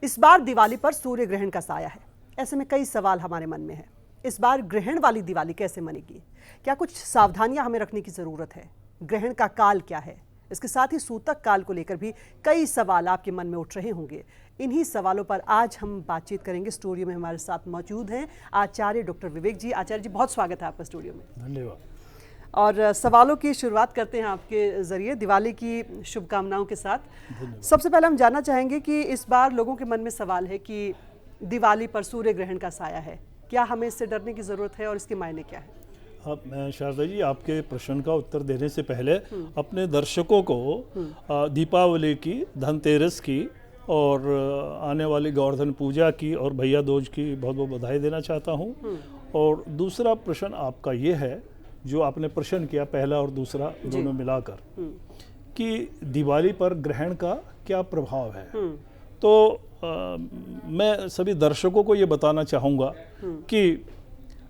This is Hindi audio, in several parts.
इस बार दिवाली पर सूर्य ग्रहण का साया है। ऐसे में कई सवाल हमारे मन में है। इस बार ग्रहण वाली दिवाली कैसे मनेगी? क्या कुछ सावधानियां हमें रखने की जरूरत है? ग्रहण का काल क्या है? इसके साथ ही सूतक काल को लेकर भी कई सवाल आपके मन में उठ रहे होंगे। इन्हीं सवालों पर आज हम बातचीत करेंगे। स्टूडियो में हमारे साथ मौजूद हैं आचार्य डॉक्टर विवेक जी। आचार्य जी, बहुत स्वागत है आपका स्टूडियो में। धन्यवाद। और सवालों की शुरुआत करते हैं आपके ज़रिए दिवाली की शुभकामनाओं के साथ। सबसे पहले हम जानना चाहेंगे कि इस बार लोगों के मन में सवाल है कि दिवाली पर सूर्य ग्रहण का साया है, क्या हमें इससे डरने की ज़रूरत है और इसके मायने क्या है? मैं शारदा जी, आपके प्रश्न का उत्तर देने से पहले अपने दर्शकों को दीपावली की, धनतेरस की और आने वाली गोवर्धन पूजा की और भैया दूज की बहुत बहुत बधाई देना चाहता हूँ। और दूसरा प्रश्न आपका ये है, जो आपने प्रश्न किया पहला और दूसरा दोनों मिलाकर, कि दिवाली पर ग्रहण का क्या प्रभाव है। तो मैं सभी दर्शकों को ये बताना चाहूँगा कि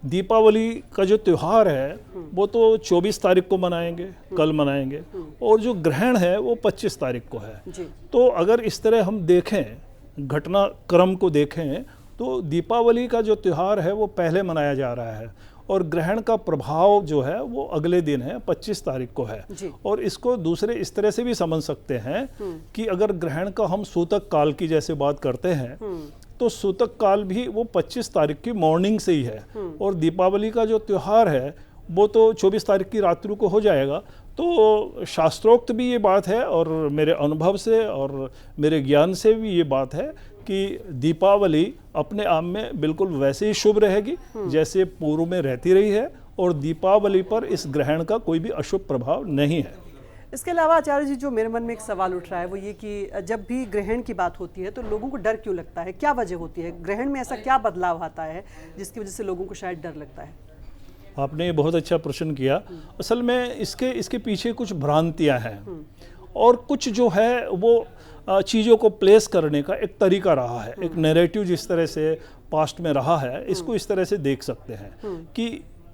दीपावली का जो त्यौहार है वो तो 24 तारीख को मनाएंगे, कल मनाएंगे, और जो ग्रहण है वो 25 तारीख को है। तो अगर इस तरह हम देखें, घटनाक्रम को देखें, तो दीपावली का जो त्यौहार है वो पहले मनाया जा रहा है और ग्रहण का प्रभाव जो है वो अगले दिन है, 25 तारीख को है। और इसको दूसरे इस तरह से भी समझ सकते हैं कि अगर ग्रहण का हम सूतक काल की जैसे बात करते हैं तो सूतक काल भी वो 25 तारीख की मॉर्निंग से ही है और दीपावली का जो त्यौहार है वो तो 24 तारीख की रात्रि को हो जाएगा। तो शास्त्रोक्त भी ये बात है और मेरे अनुभव से और मेरे ज्ञान से भी ये बात है कि दीपावली अपने आप में बिल्कुल वैसे ही शुभ रहेगी जैसे पूर्व में रहती रही है और दीपावली पर इस ग्रहण का कोई भी अशुभ प्रभाव नहीं है। इसके अलावा आचार्य जी, जो मेरे मन में एक सवाल उठ रहा है वो ये कि जब भी ग्रहण की बात होती है तो लोगों को डर क्यों लगता है? क्या वजह होती है? ग्रहण में ऐसा क्या बदलाव आता है जिसकी वजह से लोगों को शायद डर लगता है? आपने बहुत अच्छा प्रश्न किया। असल में इसके पीछे कुछ भ्रांतियां हैं और कुछ जो है वो चीज़ों को प्लेस करने का एक तरीका रहा है, एक नैरेटिव जिस तरह से पास्ट में रहा है, इसको इस तरह से देख सकते हैं कि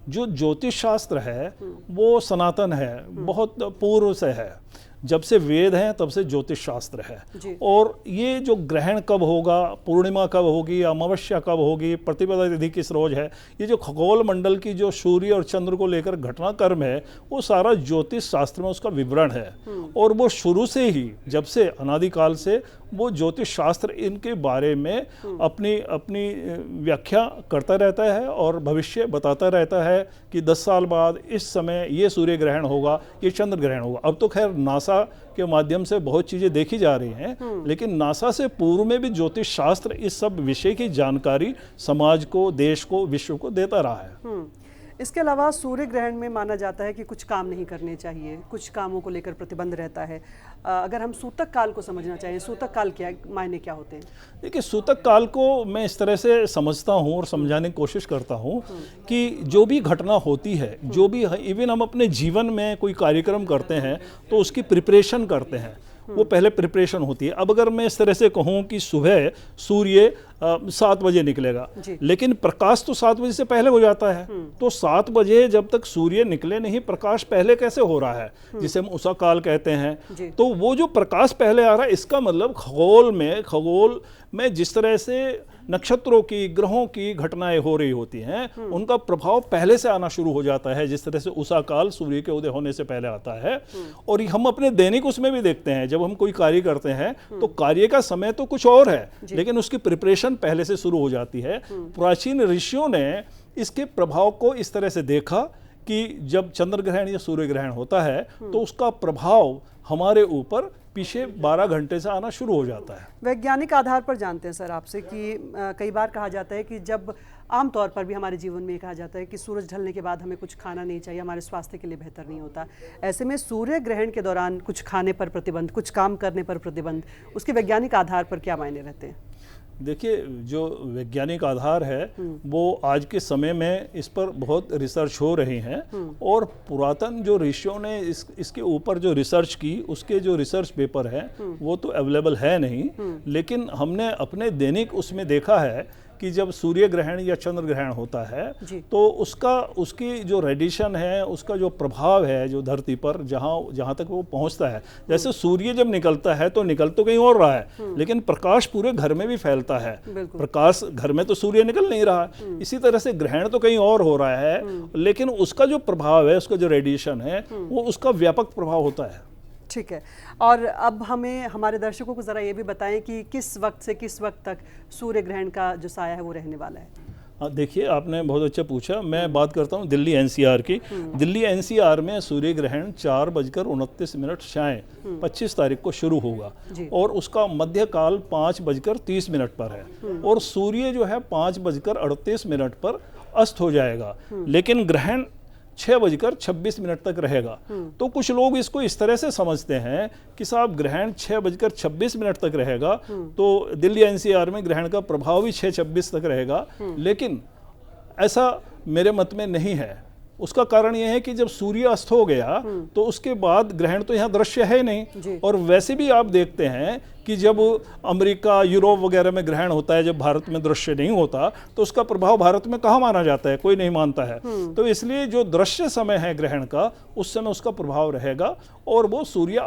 जो ज्योतिष शास्त्र है वो सनातन है, बहुत पूर्व से है। जब से वेद हैं तब से ज्योतिष शास्त्र है। और ये जो ग्रहण कब होगा, पूर्णिमा कब होगी, अमावस्या कब होगी, प्रतिपदा तिथि किस रोज है, ये जो खगोल मंडल की जो सूर्य और चंद्र को लेकर घटनाक्रम है वो सारा ज्योतिष शास्त्र में उसका विवरण है। और वो शुरू से ही, जब से अनादिकाल से वो ज्योतिष शास्त्र इनके बारे में अपनी व्याख्या करता रहता है और भविष्य बताता रहता है कि 10 साल बाद इस समय ये सूर्य ग्रहण होगा, ये चंद्र ग्रहण होगा। अब तो खैर नासा के माध्यम से बहुत चीजें देखी जा रही हैं, लेकिन नासा से पूर्व में भी ज्योतिष शास्त्र इस सब विषय की जानकारी समाज को, देश को, विश्व को देता रहा है। इसके अलावा सूर्य ग्रहण में माना जाता है कि कुछ काम नहीं करने चाहिए, कुछ कामों को लेकर प्रतिबंध रहता है। अगर हम सूतक काल को समझना चाहें, सूतक काल क्या मायने क्या होते हैं? देखिए, सूतक काल को मैं इस तरह से समझता हूँ और समझाने की कोशिश करता हूँ कि जो भी घटना होती है, जो भी, इवन हम अपने जीवन में कोई कार्यक्रम करते हैं तो उसकी प्रिपरेशन करते हैं, वो पहले प्रिपरेशन होती है। अब अगर मैं इस तरह से कहूँ कि सुबह सूर्य 7 बजे निकलेगा, लेकिन प्रकाश तो 7 बजे से पहले हो जाता है, तो 7 बजे जब तक सूर्य निकले नहीं, प्रकाश पहले कैसे हो रहा है, जिसे हम उषा काल कहते हैं। तो वो जो प्रकाश पहले आ रहा है, इसका मतलब खगोल में जिस तरह से नक्षत्रों की, ग्रहों की घटनाएं हो रही होती हैं, उनका प्रभाव पहले से आना शुरू हो जाता है, जिस तरह से उषा काल सूर्य के उदय होने से पहले आता है। और हम अपने दैनिक उसमें भी देखते हैं, जब हम कोई कार्य करते हैं तो कार्य का समय तो कुछ और है, लेकिन उसकी प्रिपरेशन पहले से शुरू हो जाती है। प्राचीन ऋषियों ने इसके प्रभाव को इस तरह से देखा कि जब चंद्र ग्रहण या सूर्य ग्रहण होता है तो उसका प्रभाव हमारे ऊपर पीछे 12 घंटे से आना शुरू हो जाता है। वैज्ञानिक आधार पर जानते हैं सर आपसे कि कई बार कहा जाता है कि जब आमतौर पर भी हमारे जीवन में कहा जाता है कि सूरज ढलने के बाद हमें कुछ खाना नहीं चाहिए, हमारे स्वास्थ्य के लिए बेहतर नहीं होता। ऐसे में सूर्य ग्रहण के दौरान कुछ खाने पर प्रतिबंध, कुछ काम करने पर प्रतिबंध, उसके वैज्ञानिक आधार पर क्या मायने रहते हैं? देखिए, जो वैज्ञानिक आधार है वो आज के समय में इस पर बहुत रिसर्च हो रही हैं और पुरातन जो ऋषियों ने इसके ऊपर जो रिसर्च की, उसके जो रिसर्च पेपर हैं वो तो अवेलेबल है नहीं, लेकिन हमने अपने दैनिक उसमें देखा है कि जब सूर्य ग्रहण या चंद्र ग्रहण होता है जी। तो उसकी जो रेडिएशन है, उसका जो प्रभाव है जो धरती पर जहाँ तक वो पहुँचता है, जैसे सूर्य जब निकलता है तो निकल तो कहीं और रहा है, लेकिन प्रकाश पूरे घर में भी फैलता है। प्रकाश घर में तो सूर्य निकल नहीं रहा है, इसी तरह से ग्रहण तो कहीं और हो रहा है, लेकिन उसका जो प्रभाव है, उसका जो रेडिएशन है, वो उसका व्यापक प्रभाव होता है। ठीक है। और अब हमें हमारे दर्शकों को ज़रा ये भी बताएं कि किस वक्त से किस वक्त तक सूर्य ग्रहण का जो साया है वो रहने वाला है। देखिए, आपने बहुत अच्छा पूछा। मैं बात करता हूँ दिल्ली एनसीआर की। दिल्ली एनसीआर में सूर्य ग्रहण 4:29 शाम 25 तारीख को शुरू होगा और उसका मध्य काल 5:30 पर है और सूर्य जो है 5:38 पर अस्त हो जाएगा, लेकिन ग्रहण 6:26 तक रहेगा। तो कुछ लोग इसको इस तरह से समझते हैं कि साहब ग्रहण 6:26 तक रहेगा तो दिल्ली एनसीआर में ग्रहण का प्रभाव भी 6:26 तक रहेगा, लेकिन ऐसा मेरे मत में नहीं है। उसका कारण यह है कि जब सूर्य अस्त हो गया तो उसके बाद ग्रहण तो यहाँ दृश्य है नहीं, और वैसे भी आप देखते हैं कि जब अमेरिका, यूरोप वगैरह में ग्रहण होता है, जब भारत में दृश्य नहीं होता तो उसका प्रभाव भारत में कहाँ माना जाता है, कोई नहीं मानता है। तो इसलिए जो दृश्य समय है ग्रहण का, उस समय उसका प्रभाव रहेगा और वो सूर्य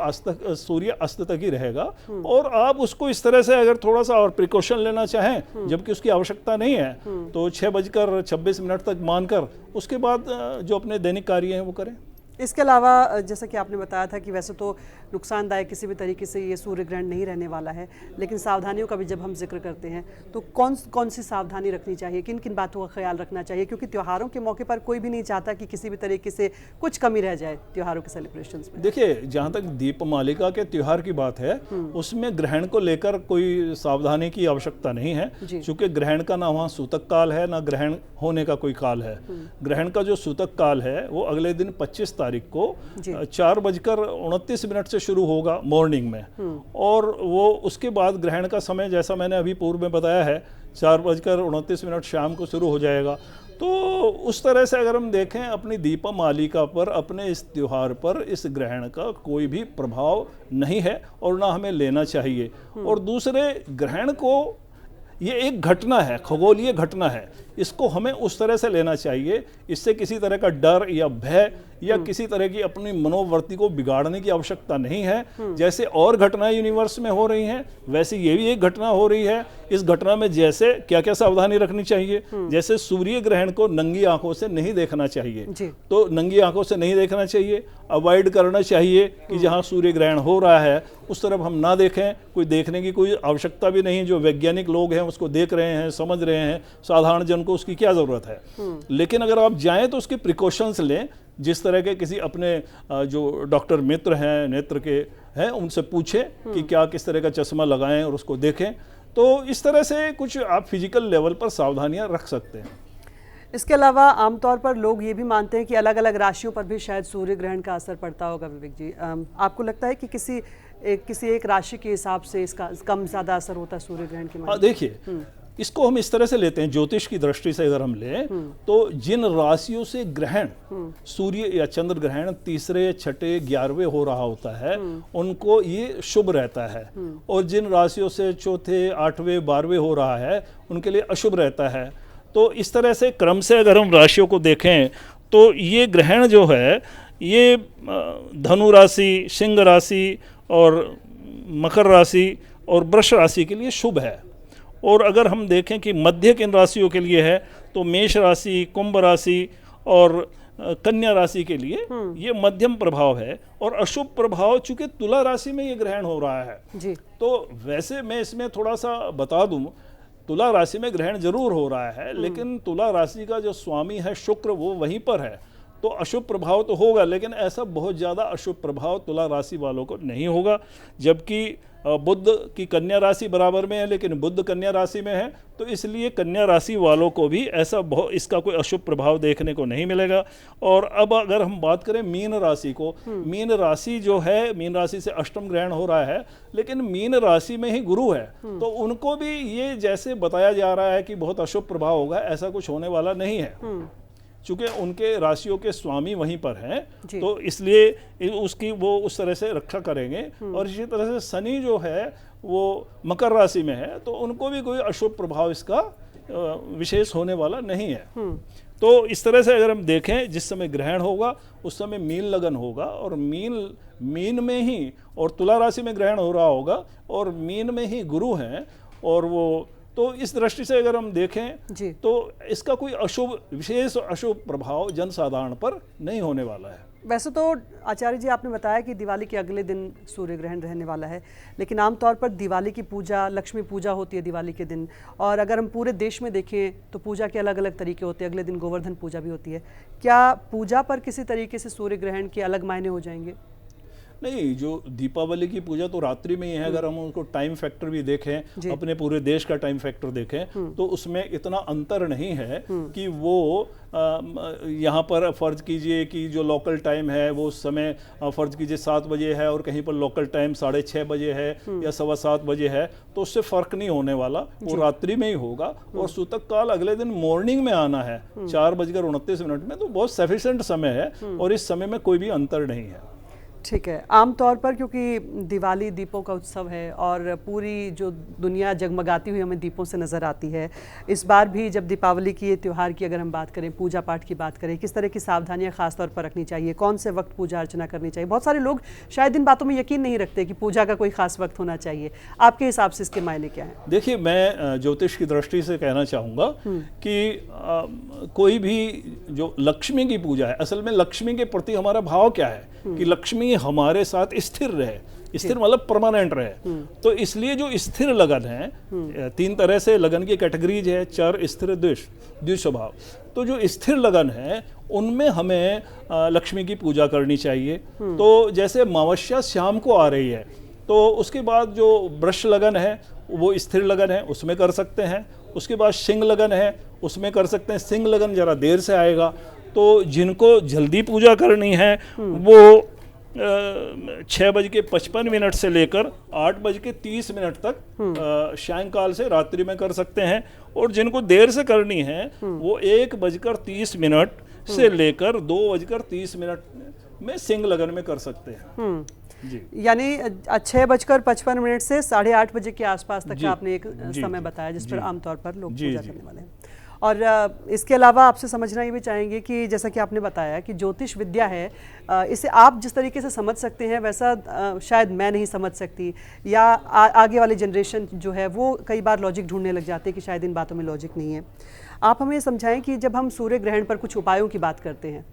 अस्त तक ही रहेगा। और आप उसको इस तरह से अगर थोड़ा सा और प्रिकॉशन लेना चाहें, जबकि उसकी आवश्यकता नहीं है, तो 6:26 तक मानकर उसके बाद जो अपने दैनिक कार्य हैं वो करें। इसके अलावा जैसा कि आपने बताया था कि वैसे तो नुकसानदायक किसी भी तरीके से ये सूर्य ग्रहण नहीं रहने वाला है, लेकिन सावधानियों का भी जब हम जिक्र करते हैं तो कौन सी सावधानी रखनी चाहिए, किन किन बातों का ख्याल रखना चाहिए, क्योंकि त्योहारों के मौके पर कोई भी नहीं चाहता कि किसी भी तरीके से कुछ कमी रह जाए त्योहारों के सेलिब्रेशंस में। देखिए, जहाँ तक दीपमालिका के त्योहार की बात है, उसमें ग्रहण को लेकर कोई सावधानी की आवश्यकता नहीं है, क्योंकि ग्रहण का ना वहाँ सूतक काल है, ना ग्रहण होने का कोई काल है। ग्रहण का जो सूतक काल है वो अगले दिन 25 तारीख को 4:29 से शुरू होगा मॉर्निंग में, और वो उसके बाद ग्रहण का समय जैसा मैंने अभी पूर्व में बताया है 4:29 शाम को शुरू हो जाएगा। तो उस तरह से अगर हम देखें अपनी दीपमालिका पर, अपने इस त्योहार पर इस ग्रहण का कोई भी प्रभाव नहीं है और ना हमें लेना चाहिए। और दूसरे, ग्रहण को ये एक घटना है, खगोलीय घटना है, इसको हमें उस तरह से लेना चाहिए, इससे किसी तरह का डर या भय या किसी तरह की अपनी मनोवृत्ति को बिगाड़ने की आवश्यकता नहीं है। जैसे और घटनाएं यूनिवर्स में हो रही हैं, वैसे ये भी एक घटना हो रही है। इस घटना में जैसे क्या क्या सावधानी रखनी चाहिए, जैसे सूर्य ग्रहण को नंगी आंखों से नहीं देखना चाहिए, तो नंगी आंखों से नहीं देखना चाहिए, अवॉइड करना चाहिए कि जहां सूर्य ग्रहण हो रहा है उस तरफ हम ना देखें। कोई देखने की कोई आवश्यकता भी नहीं, जो वैज्ञानिक लोग हैं उसको देख रहे हैं, समझ रहे हैं, साधारण जन को उसकी क्या जरूरत है। लेकिन अगर आप जाएं तो उसके प्रिकॉशंस लें, जिस तरह के किसी अपने जो डॉक्टर मित्र हैं, नेत्र के हैं, उनसे पूछें कि क्या किस तरह का चश्मा लगाएं और उसको देखें। तो इस तरह से कुछ आप फिजिकल लेवल पर सावधानियां रख सकते हैं। इसके अलावा आमतौर पर लोग ये भी मानते हैं कि अलग अलग राशियों पर भी शायद सूर्य ग्रहण का असर पड़ता होगा। विवेक जी, आपको लगता है कि किसी एक राशि के हिसाब से इसका कम ज़्यादा असर होता है सूर्य ग्रहण के मामले में? देखिए, इसको हम इस तरह से लेते हैं, ज्योतिष की दृष्टि से अगर हम लें तो जिन राशियों से ग्रहण, सूर्य या चंद्र ग्रहण 3, 6, 11वें हो रहा होता है, उनको ये शुभ रहता है, और जिन राशियों से 4, 8वें, 12वें हो रहा है उनके लिए अशुभ रहता है। तो इस तरह से क्रम से अगर हम राशियों को देखें तो ये ग्रहण जो है ये धनु राशि, सिंह राशि और मकर राशि और वृष राशि के लिए शुभ है। और अगर हम देखें कि मध्य किन राशियों के लिए है तो मेष राशि, कुंभ राशि और कन्या राशि के लिए ये मध्यम प्रभाव है। और अशुभ प्रभाव चूंकि तुला राशि में ये ग्रहण हो रहा है जी। तो वैसे मैं इसमें थोड़ा सा बता दूं, तुला राशि में ग्रहण जरूर हो रहा है, लेकिन तुला राशि का जो स्वामी है शुक्र, वो वहीं पर है, तो अशुभ प्रभाव तो होगा, लेकिन ऐसा बहुत ज़्यादा अशुभ प्रभाव तुला राशि वालों को नहीं होगा। जबकि बुध की कन्या राशि बराबर में है, लेकिन बुध कन्या राशि में है, तो इसलिए कन्या राशि वालों को भी ऐसा इसका कोई अशुभ प्रभाव देखने को नहीं मिलेगा। और अब अगर हम बात करें मीन राशि को, मीन राशि जो है, मीन राशि से अष्टम ग्रहण हो रहा है, लेकिन मीन राशि में ही गुरु है, तो उनको भी ये जैसे बताया जा रहा है कि बहुत अशुभ प्रभाव होगा, ऐसा कुछ होने वाला नहीं है, चूंकि उनके राशियों के स्वामी वहीं पर हैं, तो इसलिए उसकी वो उस तरह से रक्षा करेंगे। और इसी तरह से शनि जो है वो मकर राशि में है, तो उनको भी कोई अशुभ प्रभाव इसका विशेष होने वाला नहीं है। तो इस तरह से अगर हम देखें, जिस समय ग्रहण होगा उस समय मीन लगन होगा, और मीन में ही, और तुला राशि में ग्रहण हो रहा होगा और मीन में ही गुरु हैं, और वो तो इस दृष्टि से अगर हम देखें तो इसका कोई विशेष अशुभ प्रभाव जनसाधारण पर नहीं होने वाला है। वैसे तो आचार्य जी आपने बताया कि दिवाली के अगले दिन सूर्य ग्रहण रहने वाला है, लेकिन आमतौर पर दिवाली की पूजा, लक्ष्मी पूजा होती है दिवाली के दिन, और अगर हम पूरे देश में देखें तो पूजा के अलग अलग तरीके होते हैं। अगले दिन गोवर्धन पूजा भी होती है। क्या पूजा पर किसी तरीके से सूर्य ग्रहण के अलग मायने हो जाएंगे? नहीं, जो दीपावली की पूजा तो रात्रि में ही है। अगर हम उसको टाइम फैक्टर भी देखें, अपने पूरे देश का टाइम फैक्टर देखें, तो उसमें इतना अंतर नहीं है कि वो यहाँ पर फर्ज कीजिए कि जो लोकल टाइम है वो उस समय फर्ज कीजिए 7 बजे है और कहीं पर लोकल टाइम 6:30 बजे है या 7:15 बजे है, तो उससे फर्क नहीं होने वाला, वो रात्रि में ही होगा। और सूतक काल अगले दिन मॉर्निंग में आना है 4:29 में, तो बहुत सफिशिएंट समय है और इस समय में कोई भी अंतर नहीं है। ठीक है। आमतौर पर क्योंकि दिवाली दीपों का उत्सव है और पूरी जो दुनिया जगमगाती हुई हमें दीपों से नज़र आती है, इस बार भी जब दीपावली की त्यौहार की अगर हम बात करें, पूजा पाठ की बात करें, किस तरह की सावधानियां खास तौर पर रखनी चाहिए, कौन से वक्त पूजा अर्चना करनी चाहिए? बहुत सारे लोग शायद इन बातों में यकीन नहीं रखते कि पूजा का कोई खास वक्त होना चाहिए। आपके हिसाब से इसके मायने क्या हैं? देखिए, मैं ज्योतिष की दृष्टि से कहना चाहूँगा कि कोई भी जो लक्ष्मी की पूजा है, असल में लक्ष्मी के प्रति हमारा भाव क्या है कि लक्ष्मी हमारे साथ स्थिर रहे, स्थिर मतलब परमानेंट रहे। तो इसलिए जो स्थिर लगन है, 3 तरह से लगन की कैटेगरीज है, चर, स्थिर, द्विस्वभाव। तो जो स्थिर लगन है उनमें हमें लक्ष्मी की पूजा करनी चाहिए। तो जैसे अमावस्या शाम को आ रही है, तो उसके बाद जो वृष लगन है वो स्थिर लगन है, उसमें कर सकते हैं। उसके बाद सिंह लगन है, उसमें कर सकते हैं। सिंह लगन जरा देर से आएगा, तो जिनको जल्दी पूजा करनी है वो 6:55 से लेकर 8:30 तक सायंकाल से रात्रि में कर सकते हैं। और जिनको देर से करनी है वो 1:30 से लेकर 2:30 में सिंह लगन में कर सकते हैं। जी, यानी 6:55 से 8:30 बजे के आसपास तक का आपने एक समय बताया जिस पर आमतौर पर लोग पूजा करने वाले हैं। और इसके अलावा आपसे समझना ये भी चाहेंगे कि जैसा कि आपने बताया कि ज्योतिष विद्या है, इसे आप जिस तरीके से समझ सकते हैं वैसा शायद मैं नहीं समझ सकती, या आगे वाली जनरेशन जो है वो कई बार लॉजिक ढूंढने लग जाते हैं कि शायद इन बातों में लॉजिक नहीं है। आप हमें समझाएं कि जब हम सूर्य ग्रहण पर कुछ उपायों की बात करते हैं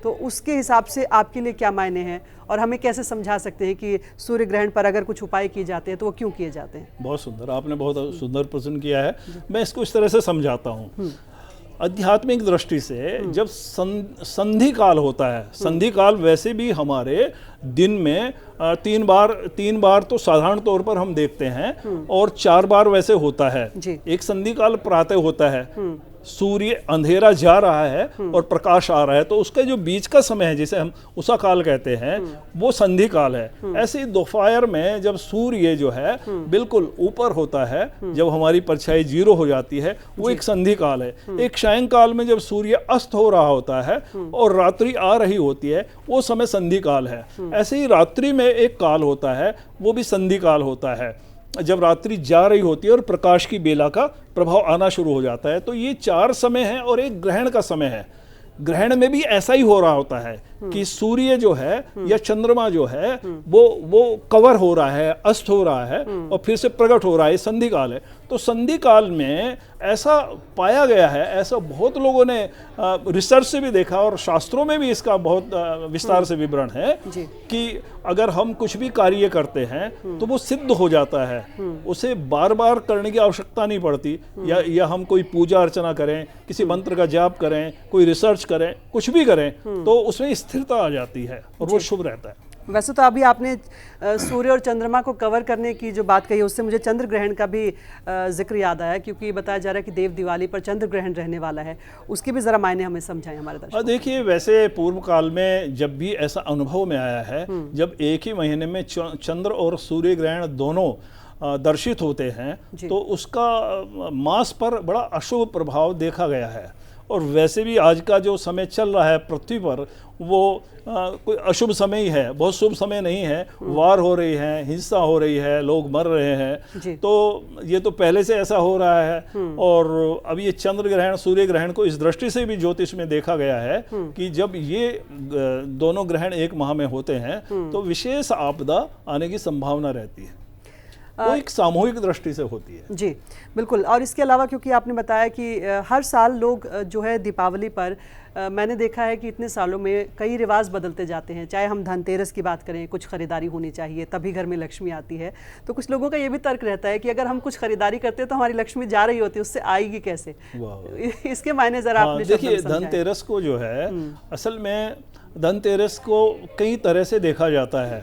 तो उसके हिसाब से आपके लिए क्या मायने हैं, और हमें कैसे समझा सकते हैं कि सूर्य ग्रहण पर अगर कुछ उपाय किए जाते हैं तो वो क्यों किए जाते हैं? बहुत सुंदर, आपने बहुत सुंदर प्रश्न किया है। मैं इसको इस तरह से समझाता हूँ। आध्यात्मिक दृष्टि से जब संधि काल होता है, संधि काल वैसे भी हमारे दिन में 3 बार तो साधारण तौर पर हम देखते हैं, और 4 बार वैसे होता है। एक संधि काल प्रातः होता है, सूर्य अंधेरा जा रहा है और प्रकाश आ रहा है, तो उसका जो बीच का समय है जिसे हम उषा काल कहते हैं, वो संधि काल है। ऐसे ही दोपहर में जब सूर्य जो है बिल्कुल ऊपर होता है, जब हमारी परछाई 0 हो जाती है, वो एक संधि काल है। एक सायंकाल में जब सूर्य अस्त हो रहा होता है और रात्रि आ रही होती है, वो समय संधि काल है। ऐसे ही रात्रि में एक काल होता है, वो भी संधि काल होता है, जब रात्रि जा रही होती है और प्रकाश की बेला का प्रभाव आना शुरू हो जाता है। तो ये 4 समय हैं और एक ग्रहण का समय है। ग्रहण में भी ऐसा ही हो रहा होता है कि सूर्य जो है या चंद्रमा जो है वो कवर हो रहा है, अस्त हो रहा है और फिर से प्रकट हो रहा है। संधि काल है। तो संधि काल में ऐसा पाया गया है, ऐसा बहुत लोगों ने रिसर्च से भी देखा और शास्त्रों में भी इसका बहुत विस्तार से विवरण है कि अगर हम कुछ भी कार्य करते हैं तो वो सिद्ध हो जाता है, उसे बार बार करने की आवश्यकता नहीं पड़ती। या हम कोई पूजा अर्चना करें, किसी मंत्र का जाप करें, कोई रिसर्च करें, कुछ भी करें, तो उसमें स्थिरता आ जाती है और वो शुभ रहता है। वैसे तो अभी आपने सूर्य और चंद्रमा को कवर करने की जो बात कही, उससे मुझे चंद्र ग्रहण का भी जिक्र याद आया, क्योंकि बताया जा रहा है कि देव दिवाली पर चंद्र ग्रहण रहने वाला है। उसकी भी जरा मायने हमें समझाएं हमारे दर्शकों। देखिए, वैसे पूर्व काल में जब भी ऐसा अनुभव में आया है, जब एक ही महीने में चंद्र और सूर्य ग्रहण दोनों दर्शित होते हैं, तो उसका मास पर बड़ा अशुभ प्रभाव देखा गया है। और वैसे भी आज का जो समय चल रहा है पृथ्वी पर वो कोई अशुभ समय ही है, बहुत शुभ समय नहीं है। वार हो रही है, हिंसा हो रही है, लोग मर रहे हैं, तो ये तो पहले से ऐसा हो रहा है। और अब ये चंद्र ग्रहण, सूर्य ग्रहण को इस दृष्टि से भी ज्योतिष में देखा गया है कि जब ये दोनों ग्रहण एक माह में होते हैं तो विशेष आपदा आने की संभावना रहती है। वो एक सामूहिक दृष्टि से होती है। जी बिल्कुल। और इसके अलावा क्योंकि आपने बताया कि हर साल लोग जो है दीपावली पर मैंने देखा है कि इतने सालों में कई रिवाज बदलते जाते हैं। चाहे हम धनतेरस की बात करें, कुछ खरीदारी होनी चाहिए तभी घर में लक्ष्मी आती है, तो कुछ लोगों का ये भी तर्क रहता है कि अगर हम कुछ खरीदारी करते हैं तो हमारी लक्ष्मी जा रही होती है, उससे आएगी कैसे? इसके मायने जरा आपने देखिए, धनतेरस को जो है असल में धनतेरस को कई तरह से देखा जाता है।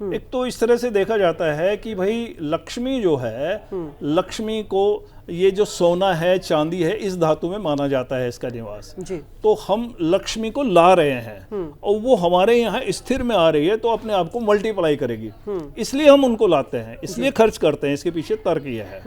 एक तो इस तरह से देखा जाता है कि भाई लक्ष्मी जो है, लक्ष्मी को ये जो सोना है, चांदी है, इस धातु में माना जाता है इसका निवास जी। तो हम लक्ष्मी को ला रहे हैं और वो हमारे यहाँ स्थिर में आ रही है तो अपने आप को मल्टीप्लाई करेगी, इसलिए हम उनको लाते हैं, इसलिए खर्च करते हैं। इसके पीछे तर्क ये है।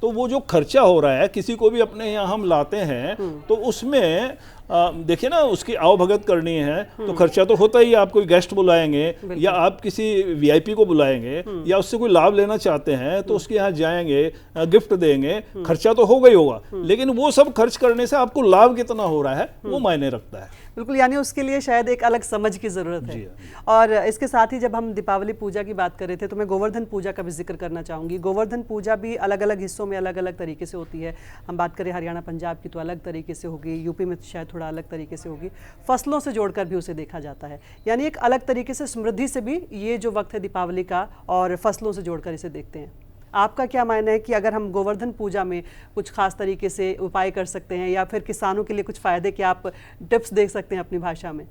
तो वो जो खर्चा हो रहा है, किसी को भी अपने यहाँ हम लाते हैं तो उसमें देखिए ना, उसकी आवभगत करनी है तो खर्चा तो होता ही। आप कोई गेस्ट बुलाएंगे या आप किसी वीआईपी को बुलाएंगे या उससे कोई लाभ लेना चाहते हैं तो उसके यहाँ जाएंगे, गिफ्ट देंगे, खर्चा तो होगा ही होगा, लेकिन वो सब खर्च करने से आपको लाभ कितना हो रहा है वो मायने रखता है। बिल्कुल, यानी उसके लिए शायद एक अलग समझ की जरूरत है। और इसके साथ ही जब हम दीपावली पूजा की बात कर रहे थे तो मैं गोवर्धन पूजा का भी जिक्र करना चाहूंगी। गोवर्धन पूजा भी अलग अलग हिस्सों में अलग अलग तरीके से होती है। हम बात करें हरियाणा पंजाब की तो अलग तरीके से होगी, यूपी में शायद थोड़ा अलग तरीके से होगी। फसलों से जोड़कर भी उसे देखा जाता है, यानी एक अलग तरीके से समृद्धि से भी ये जो वक्त है दीपावली का, और फसलों से जोड़कर इसे देखते हैं। आपका क्या मानना है कि अगर हम गोवर्धन पूजा में कुछ खास तरीके से उपाय कर सकते हैं या फिर किसानों के लिए कुछ फायदे के आप टिप्स दे सकते हैं अपनी भाषा में?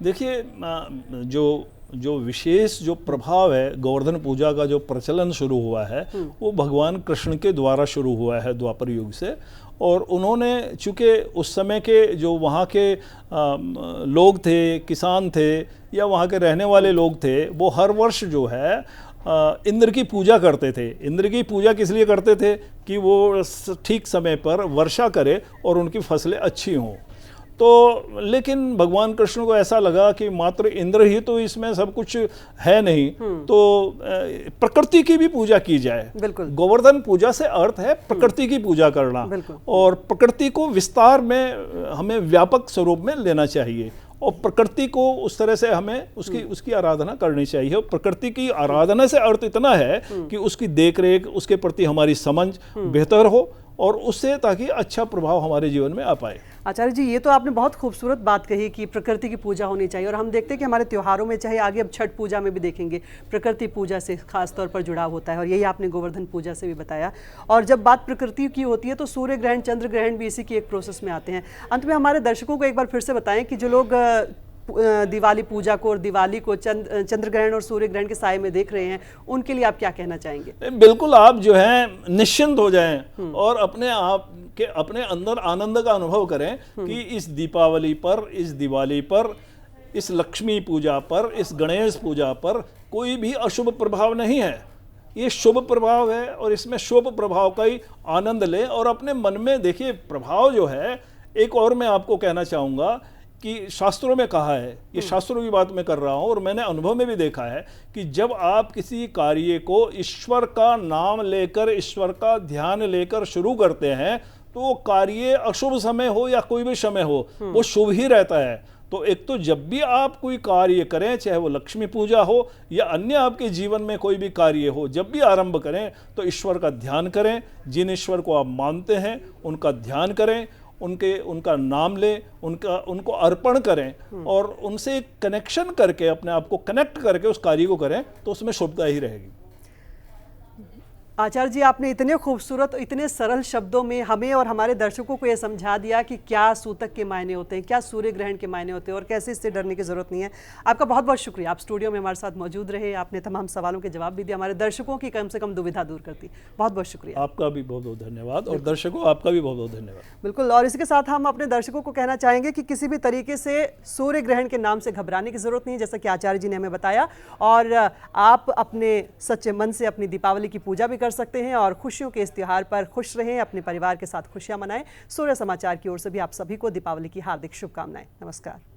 देखिए, जो विशेष जो प्रभाव है गोवर्धन पूजा का, जो प्रचलन शुरू हुआ है वो भगवान कृष्ण के द्वारा शुरू हुआ है द्वापर युग से। और उन्होंने चूँकि उस समय के जो वहाँ के लोग थे, किसान थे या वहाँ के रहने वाले लोग थे, वो हर वर्ष जो है इंद्र की पूजा करते थे। इंद्र की पूजा किस लिए करते थे कि वो ठीक समय पर वर्षा करे और उनकी फसलें अच्छी हों। तो लेकिन भगवान कृष्ण को ऐसा लगा कि मात्र इंद्र ही तो इसमें सब कुछ है नहीं, तो प्रकृति की भी पूजा की जाए। गोवर्धन पूजा से अर्थ है प्रकृति की पूजा करना, और प्रकृति को विस्तार में हमें व्यापक स्वरूप में लेना चाहिए और प्रकृति को उस तरह से हमें उसकी आराधना करनी चाहिए। और प्रकृति की आराधना से अर्थ इतना है कि उसकी देखरेख, उसके प्रति हमारी समझ बेहतर हो और उससे ताकि अच्छा प्रभाव हमारे जीवन में आ पाए। आचार्य जी, ये तो आपने बहुत खूबसूरत बात कही कि प्रकृति की पूजा होनी चाहिए। और हम देखते हैं कि हमारे त्योहारों में, चाहे आगे अब छठ पूजा में भी देखेंगे, प्रकृति पूजा से खास तौर पर जुड़ाव होता है, और यही आपने गोवर्धन पूजा से भी बताया। और जब बात प्रकृति की होती है तो सूर्य ग्रहण, चंद्र ग्रहण भी इसी की एक प्रोसेस में आते हैं। अंत में हमारे दर्शकों को एक बार फिर से बताएं कि जो लोग दिवाली पूजा को और दिवाली को चंद्र ग्रहण और सूर्य ग्रहण के साए में देख रहे हैं, उनके लिए आप क्या कहना चाहेंगे? बिल्कुल, आप जो है निश्चिंत हो जाएं और अपने आप के अपने अंदर आनंद का अनुभव करें कि इस दीपावली पर, इस दिवाली पर, इस लक्ष्मी पूजा पर, इस गणेश पूजा पर कोई भी अशुभ प्रभाव नहीं है। ये शुभ प्रभाव है और इसमें शुभ प्रभाव का ही आनंद लें। और अपने मन में देखिए, प्रभाव जो है, एक और मैं आपको कहना चाहूँगा कि शास्त्रों में कहा है, ये शास्त्रों की बात मैं कर रहा हूँ और मैंने अनुभव में भी देखा है कि जब आप किसी कार्य को ईश्वर का नाम लेकर, ईश्वर का ध्यान लेकर शुरू करते हैं तो वो कार्य अशुभ समय हो या कोई भी समय हो, वो शुभ ही रहता है। तो एक तो जब भी आप कोई कार्य करें, चाहे वो लक्ष्मी पूजा हो या अन्य आपके जीवन में कोई भी कार्य हो, जब भी आरंभ करें तो ईश्वर का ध्यान करें। जिन ईश्वर को आप मानते हैं उनका ध्यान करें, उनका नाम लें, उनको अर्पण करें और उनसे कनेक्शन करके, अपने आप को कनेक्ट करके उस कार्य को करें तो उसमें शुभता ही रहेगी। आचार्य जी, आपने इतने खूबसूरत, इतने सरल शब्दों में हमें और हमारे दर्शकों को यह समझा दिया कि क्या सूतक के मायने होते हैं, क्या सूर्य ग्रहण के मायने होते हैं और कैसे इससे डरने की जरूरत नहीं है। आपका बहुत बहुत शुक्रिया, आप स्टूडियो में हमारे साथ मौजूद रहे, आपने तमाम सवालों के जवाब भी दिए, हमारे दर्शकों की कम से कम दुविधा दूर करती। बहुत बहुत शुक्रिया। आपका भी बहुत बहुत धन्यवाद और दर्शकों आपका भी बहुत बहुत धन्यवाद। बिल्कुल, और इसके साथ हम अपने दर्शकों को कहना चाहेंगे कि किसी भी तरीके से सूर्य ग्रहण के नाम से घबराने की जरूरत नहीं है, जैसा कि आचार्य जी ने हमें बताया। और आप अपने सच्चे मन से अपनी दीपावली की पूजा भी कर कर सकते हैं और खुशियों के इस त्योहार पर खुश रहें, अपने परिवार के साथ खुशियां मनाएं। सूर्य समाचार की ओर से भी आप सभी को दीपावली की हार्दिक शुभकामनाएं। नमस्कार।